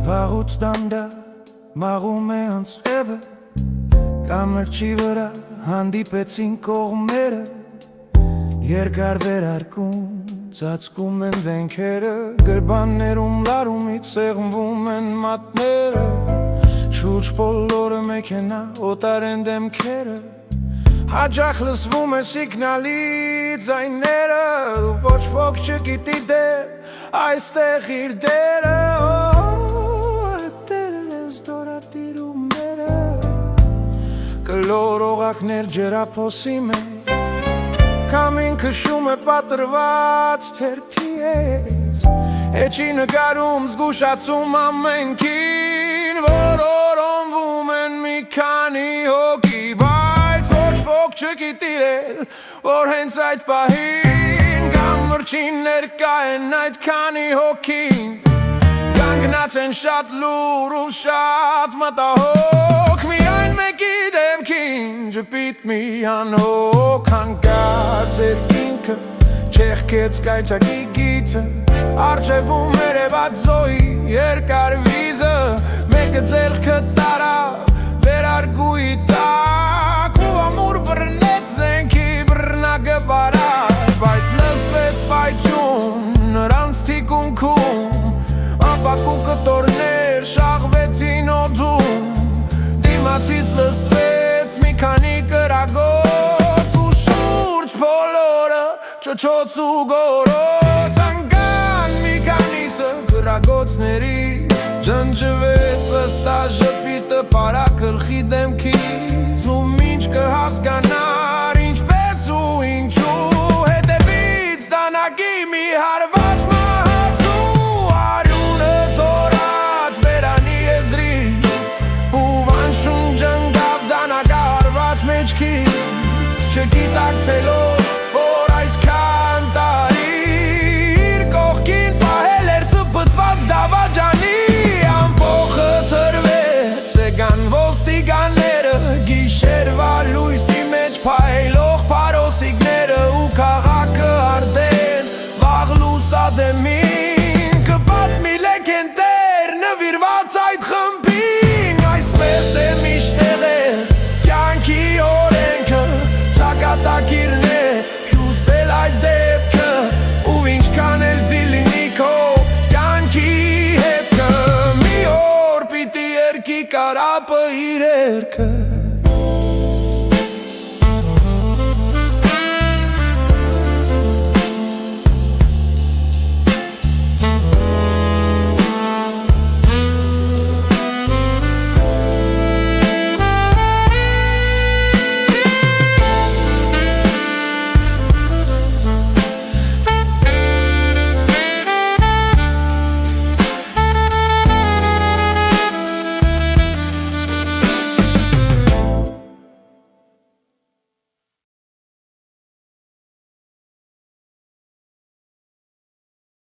Վաղուց դանդա մաղում է անցևը, կամրջի վրա հանդիպեցին կողմերը, երկար վերարկում ծածկում են զենքերը, գրբաններում լարումից սեղմվում են մատները, շուրջ բոլորը մեքենա օտար են դեմքերը, հաճախ լսվում է սիգնալի ձայները, ոչ ոք չգիտի դեր այստեղ իր դերը, կլոր օղակներ ջրափոսի մեջ, քամին քշում է պատրված թերթի հետ, էջի նկարում զգուշացում ամենքին, որ օրոնվում են մի քանի հոգի, բայց ոչ ոք չգիտի որ հենց այդ պահին կամրջին ներկա են այդ քանի հոգին, կանգնած են շատ լուր ու շատ մտահոգ, միայն մեկի դեմքին ջպիտ մի անհոգ, հանկարծ երկինքը չեղքեց կայծակի գիծը, առջևում երևաց Զոյի երկար վիզը, մեկը ձեռքը տարավ վերարկուի տակ ու ամուր բռնեց զենքի բռնակը բարավ, բայց լսվեց պայթյուն նրանց թիկունքում, ապակու կտորներ շաղվեցին օդում, դիմացից լսվեց մի քանի կրագոց ու շուրջ բոլորը չոչոց ու գորոց, անգան մի քանիսը կրագոցների ջնջվեց վստահ ժպիտը պարակլխի դեմքից ու մինչ կհասկանար ինչպես ու ինչու հետևից դանակի մի հարված մահացու արյունը ծորած բերանի եզրից ու վանշում ջնգավ դանակա հարված մեջքից չգիտակցելով որ այսքան տարի իր կողքին պահել էր ծպտված դավաճանի ամբողը թրվեց եկան ոստիկանները գիշերվա լույսի մեջ փայլող փարոսիկները ու քաղաքը արդեն վաղ լուսադեմին կպատմի լեգենդեր նվիրված այդ խմբին այսպես է միշտ եղել կյանքի օրենքը ճակատագիրն է հյուսել այս դեպքը ու ինչքան էլ զիլինի քո կյանքի հետքը մի օր պիտի երկի կարապը իր երգը